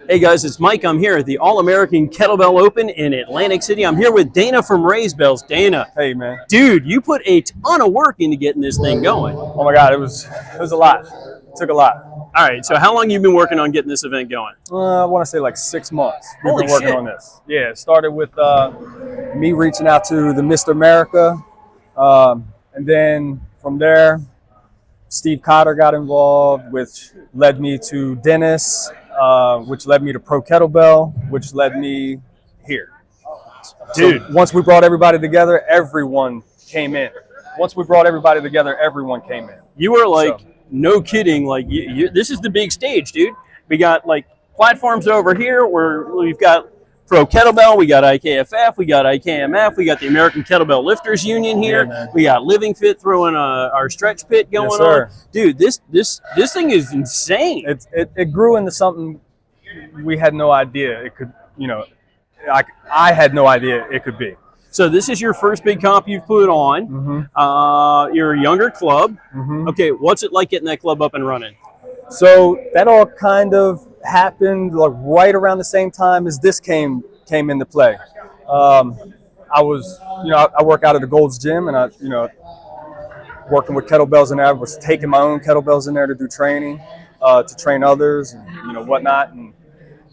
Hey guys, it's Mike. I'm here at the All American Kettlebell Open in Atlantic City. I'm here with Dana from Raze Bells. Dana. Hey man. Dude, you put a ton of work into getting this thing going. Oh my God, it was a lot. It took a lot. All right, so how long you been working on getting this event going? I want to say like 6 months. We've Holy been working shit. on this. Yeah, it started with me reaching out to the Mr. America, and then from there, Steve Cotter got involved, which led me to Dennis, which led me to Pro Kettlebell, which led me here. Dude. So once we brought everybody together, everyone came in. Once we brought everybody together, everyone came in. You were like, no kidding, like this is the big stage, dude. We got like platforms over here where we've got Pro Kettlebell, we got IKFF, we got IKMF, we got the American Kettlebell Lifters Union here. Yeah, we got Living Fit throwing our stretch pit going on. Dude, this thing is insane. It grew into something we had no idea it could, I had no idea it could be. So this is your first big comp you've put on. Mm-hmm. You're a younger club. Mm-hmm. Okay, what's it like getting that club up and running? So that all kind of happened like right around the same time as this came into play. I was, I work out at the Gold's Gym, and I, working with kettlebells in there. I was taking my own kettlebells in there to do training, to train others, and whatnot. And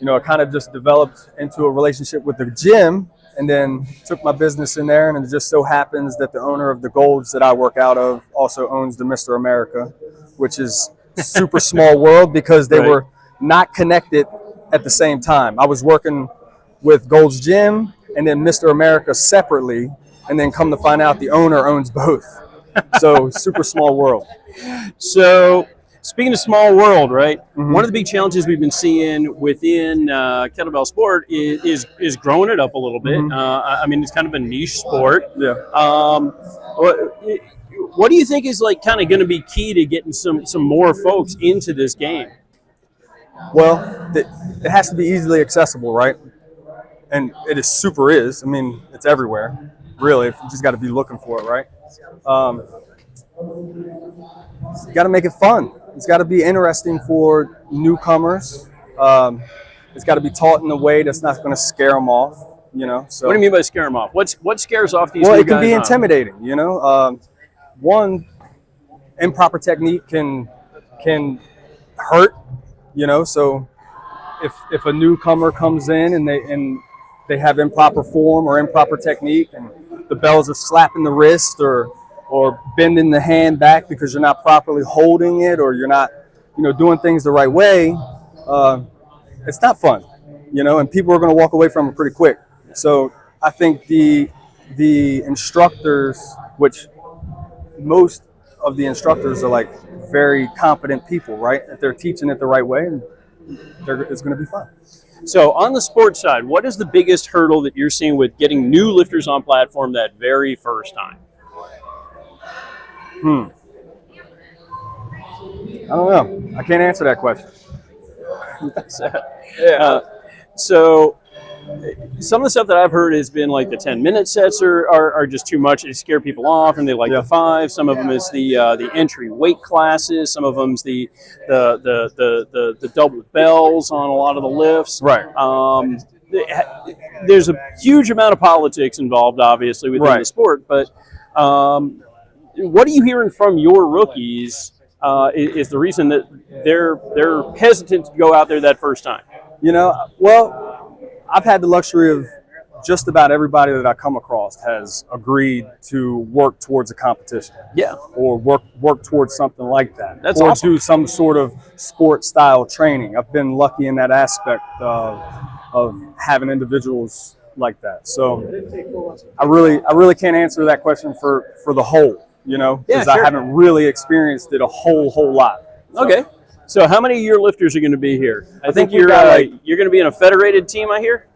it kind of just developed into a relationship with the gym, and then took my business in there. And it just so happens that the owner of the Golds that I work out of also owns the Mr. America, which is super small world because they were not connected at the same time. I was working with Gold's Gym and then Mr. America separately, and then come to find out the owner owns both. So super small world. So speaking of small world, right? Mm-hmm. One of the big challenges we've been seeing within kettlebell sport is growing it up a little bit. Mm-hmm. I mean, it's kind of a niche sport. Yeah. What do you think is like kind of going to be key to getting some more folks into this game? Well, it has to be easily accessible, right? And it is super is. I mean, it's everywhere, really. You just got to be looking for it, right? You got to make it fun. It's got to be interesting for newcomers. It's got to be taught in a way that's not going to scare them off, So What do you mean by scare them off? What scares off these Well, new it can guys be on? intimidating, One, improper technique can hurt, So if a newcomer comes in and they have improper form or improper technique, and the bells are slapping the wrist or bending the hand back because you're not properly holding it, or you're not, doing things the right way, it's not fun, and people are going to walk away from it pretty quick. So I think the instructors, which most of the instructors are like very competent people, right? If they're teaching it the right way, it's going to be fun. So on the sports side, what is the biggest hurdle that you're seeing with getting new lifters on platform that very first time? I don't know. I can't answer that question. So some of the stuff that I've heard has been like the 10-minute sets are just too much. They scare people off, and they like the 5. Some of them is the entry weight classes. Some of them's the double bells on a lot of the lifts. Right. There's a huge amount of politics involved, obviously, within the sport. But what are you hearing from your rookies? Is the reason that they're hesitant to go out there that first time? Well, I've had the luxury of just about everybody that I come across has agreed to work towards a competition. Yeah. Or work towards something like that. That's or awesome. do some sort of sport style training. I've been lucky in that aspect of having individuals like that. So I really can't answer that question for the whole, because I haven't really experienced it a whole lot. So. Okay. So how many of your lifters are going to be here? I think you're going to be in a federated team, I hear?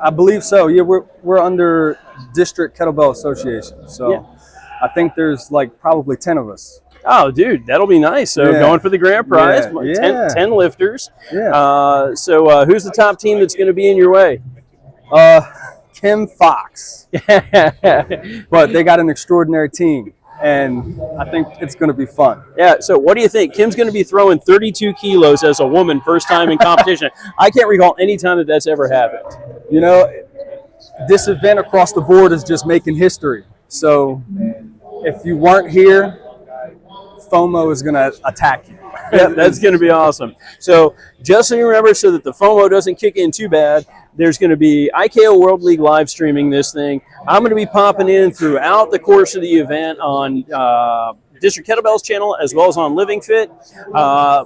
I believe so. Yeah, we're under District Kettlebell Association. So I think there's like probably 10 of us. Oh, dude, that'll be nice. So going for the grand prize, 10 lifters. Yeah. So who's the top team that's going to be in your way? Kim Fox. But they got an extraordinary team. and I think it's going to be fun. Yeah, so what do you think? Kim's going to be throwing 32 kilos as a woman first time in competition. I can't recall any time that that's ever happened. You know, this event across the board is just making history. So if you weren't here, FOMO is going to attack you. Yeah, that's going to be awesome. So just so you remember, so that the FOMO doesn't kick in too bad, there's going to be IKO World League live streaming this thing. I'm going to be popping in throughout the course of the event on District Kettlebell's channel as well as on Living Fit.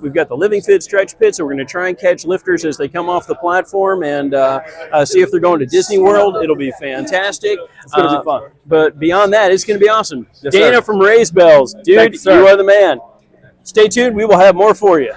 We've got the Living Fit stretch pit, so we're going to try and catch lifters as they come off the platform and see if they're going to Disney World. It'll be fantastic. It's going to be fun. But beyond that, it's going to be awesome. Yes, Dana sir. from Raze Bells. Dude, Thank you, sir. you are the man. Stay tuned. We will have more for you.